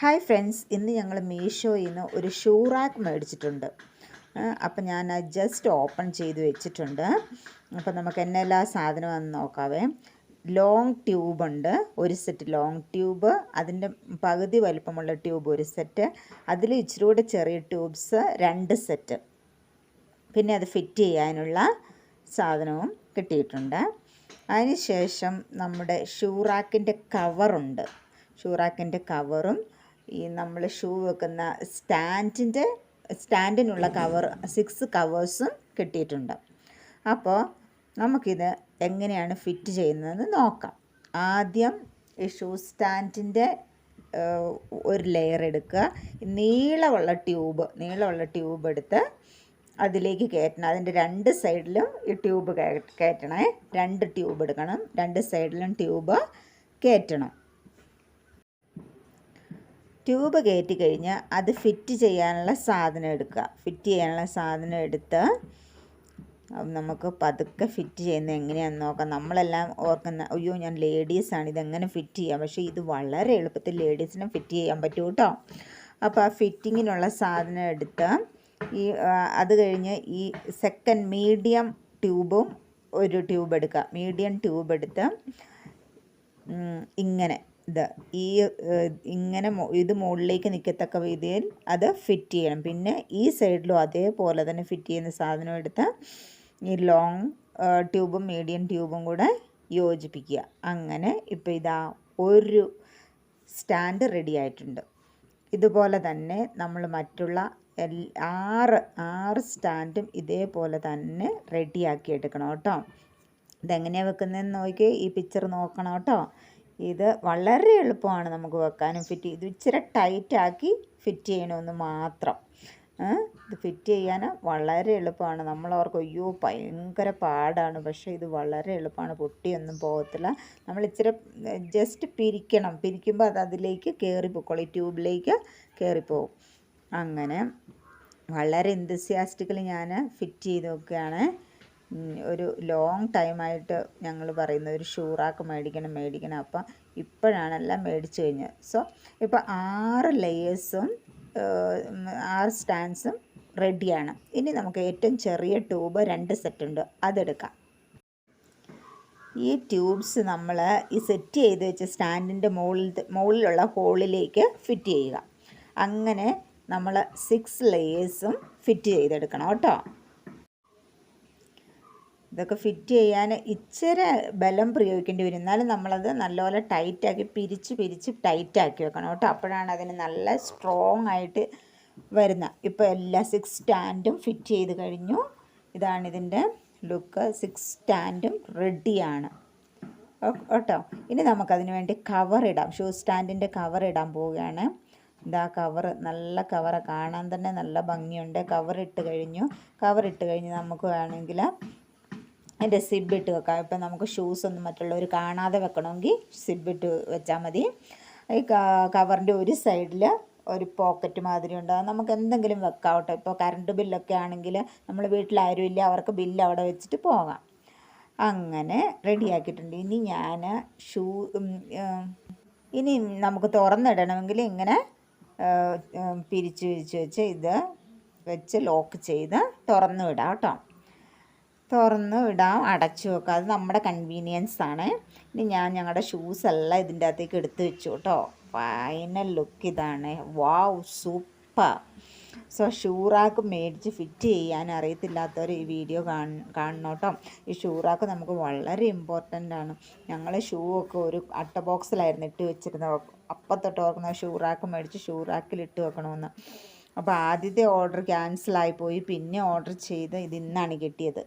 Hi friends, ഇന്ന് ഞങ്ങൾ മീഷോയിൽ നിന്ന് ഒരു ഷൂ റാക്ക് മേടിച്ചിട്ടുണ്ട്. അപ്പം ഞാൻ ജസ്റ്റ് ഓപ്പൺ ചെയ്ത് വെച്ചിട്ടുണ്ട്. അപ്പം നമുക്ക് എന്നെല്ലാം സാധനമെന്ന് നോക്കാവേ. ലോങ് ട്യൂബുണ്ട്, ഒരു സെറ്റ് ലോങ് ട്യൂബ്, അതിൻ്റെ പകുതി വലിപ്പമുള്ള ട്യൂബ് ഒരു സെറ്റ്, അതിൽ ഇച്ചിരി കൂടെ ചെറിയ ട്യൂബ്സ് 2 സെറ്റ്, പിന്നെ അത് ഫിറ്റ് ചെയ്യാനുള്ള സാധനവും കിട്ടിയിട്ടുണ്ട്. അതിനുശേഷം നമ്മുടെ ഷൂ റാക്കിൻ്റെ കവറുണ്ട്. ഷൂ റാക്കിൻ്റെ കവറും ഈ നമ്മൾ ഷൂ വെക്കുന്ന സ്റ്റാൻഡിനുള്ള കവർ 6 കവേഴ്സും കിട്ടിയിട്ടുണ്ട്. അപ്പോൾ നമുക്കിത് എങ്ങനെയാണ് ഫിറ്റ് ചെയ്യുന്നതെന്ന് നോക്കാം. ആദ്യം ഈ ഷൂ സ്റ്റാൻഡിൻ്റെ ഒരു ലെയർ എടുക്കുക. നീളമുള്ള ട്യൂബ് എടുത്ത് അതിലേക്ക് കയറ്റണം. അതിൻ്റെ 2 സൈഡിലും ഈ ട്യൂബ് കയറ്റണേ. 2 ട്യൂബ് എടുക്കണം, 2 സൈഡിലും ട്യൂബ് കയറ്റണം. ട്യൂബ് കയറ്റി കഴിഞ്ഞ് അത് ഫിറ്റ് ചെയ്യാനുള്ള സാധനം എടുക്കുക. ഫിറ്റ് ചെയ്യാനുള്ള സാധനം എടുത്ത് നമുക്ക് പതുക്കെ ഫിറ്റ് ചെയ്യുന്നത് എങ്ങനെയാണെന്ന് നോക്കാം. നമ്മളെല്ലാം ഓർക്കുന്ന, അയ്യോ ഞാൻ ലേഡീസാണ്, ഇതെങ്ങനെ ഫിറ്റ് ചെയ്യാം. പക്ഷേ ഇത് വളരെ എളുപ്പത്തിൽ ലേഡീസിനും ഫിറ്റ് ചെയ്യാൻ പറ്റും കേട്ടോ. അപ്പോൾ ആ ഫിറ്റിങ്ങിനുള്ള സാധനം എടുത്ത് അത് കഴിഞ്ഞ് ഈ സെക്കൻഡ് മീഡിയം ട്യൂബും ഒരു ട്യൂബ് എടുക്കുക. മീഡിയം ട്യൂബ് എടുത്ത് ഇങ്ങനെ ഇങ്ങനെ ഇത് മുകളിലേക്ക് നിൽക്കത്തക്ക രീതിയിൽ അത് ഫിറ്റ് ചെയ്യണം. പിന്നെ ഈ സൈഡിലും അതേപോലെ തന്നെ ഫിറ്റ് ചെയ്യുന്ന സാധനം എടുത്ത് ഈ ലോങ് ട്യൂബും മീഡിയം ട്യൂബും കൂടെ യോജിപ്പിക്കുക. അങ്ങനെ ഇപ്പോൾ ഇതാ ഒരു സ്റ്റാൻഡ് റെഡി ആയിട്ടുണ്ട്. ഇതുപോലെ തന്നെ നമ്മൾ മറ്റുള്ള 6 സ്റ്റാൻഡും ഇതേപോലെ തന്നെ റെഡിയാക്കി എടുക്കണം കേട്ടോ. ഇതെങ്ങനെയാണ് വെക്കുന്നതെന്ന് നോക്കി ഈ പിക്ചർ നോക്കണം കേട്ടോ. ഇത് വളരെ എളുപ്പമാണ് നമുക്ക് വെക്കാനും ഫിറ്റ്. ഇത് ഇച്ചിരി ടൈറ്റാക്കി ഫിറ്റ് ചെയ്യണമെന്ന് മാത്രം. ഇത് ഫിറ്റ് ചെയ്യാൻ വളരെ എളുപ്പമാണ്. നമ്മളവർക്ക് അയ്യോ ഭയങ്കര പാടാണ്, പക്ഷേ ഇത് വളരെ എളുപ്പമാണ്. പൊട്ടിയൊന്നും പോകത്തില്ല. നമ്മൾ ഇച്ചിരി ജസ്റ്റ് പിരിക്കുമ്പോൾ അത് അതിലേക്ക് കയറിപ്പോയിക്കോളും, ഈ ട്യൂബിലേക്ക് കയറിപ്പോവും. അങ്ങനെ വളരെ എന്തൂസിയാസ്റ്റിക്കലി ഞാൻ ഫിറ്റ് ചെയ്ത് നോക്കുകയാണ്. ഒരു ലോങ് ടൈമായിട്ട് ഞങ്ങൾ പറയുന്ന ഒരു ഷൂ റാക്ക് മേടിക്കണം. അപ്പം ഇപ്പോഴാണ് എല്ലാം മേടിച്ചു കഴിഞ്ഞത്. സോ ഇപ്പോൾ 6 ലെയേഴ്സും 6 സ്റ്റാൻഡ്സും റെഡിയാണ്. ഇനി നമുക്ക് ഏറ്റവും ചെറിയ ട്യൂബ് 2 സെറ്റ് ഉണ്ട്, അതെടുക്കാം. ഈ ട്യൂബ്സ് നമ്മൾ ഈ സെറ്റ് ചെയ്ത് വെച്ച സ്റ്റാൻഡിൻ്റെ മുകളിലുള്ള ഹോളിലേക്ക് ഫിറ്റ് ചെയ്യുക. അങ്ങനെ നമ്മൾ 6 ലെയേഴ്സും ഫിറ്റ് ചെയ്തെടുക്കണം കേട്ടോ. ഇതൊക്കെ ഫിറ്റ് ചെയ്യാൻ ഇച്ചിരി ബലം പ്രയോഗിക്കേണ്ടി വരും, എന്നാലും നമ്മളത് നല്ലപോലെ പിരിച്ച് ടൈറ്റാക്കി വെക്കണം കേട്ടോ. അപ്പോഴാണ് അതിന് നല്ല സ്ട്രോങ് ആയിട്ട് വരുന്നത്. ഇപ്പോൾ എല്ലാ 6 സ്റ്റാൻഡും ഫിറ്റ് ചെയ്ത് കഴിഞ്ഞു. ഇതാണ് ഇതിൻ്റെ ലുക്ക്. 6 സ്റ്റാൻഡും റെഡിയാണ് കേട്ടോ. ഇനി നമുക്കതിന് വേണ്ടി കവർ ഇടാം. ഷൂ സ്റ്റാൻഡിൻ്റെ കവർ ഇടാൻ പോവുകയാണ്. ഇതാ കവർ, നല്ല കവർ, കാണാൻ തന്നെ നല്ല ഭംഗിയുണ്ട്. കവർ ഇട്ട് കഴിഞ്ഞ് നമുക്ക് വേണമെങ്കിൽ അതിൻ്റെ സിബിട്ട് വെക്കാം. ഇപ്പം നമുക്ക് ഷൂസൊന്നും മറ്റുള്ളവർ കാണാതെ വെക്കണമെങ്കിൽ സിബിട്ട് വെച്ചാൽ മതി. ഈ കവറിൻ്റെ ഒരു സൈഡിൽ ഒരു പോക്കറ്റ് മാതിരി ഉണ്ടാകും, നമുക്ക് എന്തെങ്കിലും വെക്കാം കേട്ടോ. ഇപ്പോൾ കറണ്ട് ബില്ലൊക്കെ ആണെങ്കിൽ നമ്മൾ വീട്ടിലാരും ഇല്ല, അവർക്ക് ബില്ല് അവിടെ വെച്ചിട്ട് പോകാം. അങ്ങനെ റെഡിയാക്കിയിട്ടുണ്ട്. ഇനി നമുക്ക് തുറന്നിടണമെങ്കിൽ ഇങ്ങനെ പിരിച്ച് വെച്ച് ഇത് വെച്ച് ലോക്ക് ചെയ്ത് തുറന്നു വിടാം കേട്ടോ. തുറന്ന് വിടാം, അടച്ചു വെക്കാം. അത് നമ്മുടെ കൺവീനിയൻസ് ആണ്. ഇനി ഞങ്ങളുടെ ഷൂസ് എല്ലാം ഇതിൻ്റെ അകത്തേക്ക് എടുത്ത് വെച്ചു കേട്ടോ. ഫൈനൽ ലുക്ക് ഇതാണ്. വാവ്, സൂപ്പർ. സോ ഷൂ റാക്ക് മേടിച്ച് ഫിറ്റ് ചെയ്യാൻ അറിയത്തില്ലാത്തവർ ഈ വീഡിയോ കാണണം കേട്ടോ. ഈ ഷൂ റാക്ക് നമുക്ക് വളരെ ഇമ്പോർട്ടൻ്റ് ആണ്. ഞങ്ങൾ ഷൂ ഒക്കെ ഒരു അട്ട ബോക്സിലായിരുന്നു ഇട്ട് വെച്ചിരുന്നത്. അപ്പം തൊട്ട് ഓർക്കുന്ന ഷൂ റാക്ക് മേടിച്ച് ഷൂ റാക്കിൽ ഇട്ട് വെക്കണമെന്ന്. അപ്പോൾ ആദ്യത്തെ ഓർഡർ ക്യാൻസലായിപ്പോയി, പിന്നെ ഓർഡർ ചെയ്ത് ഇത് ഇന്നാണ് കിട്ടിയത്.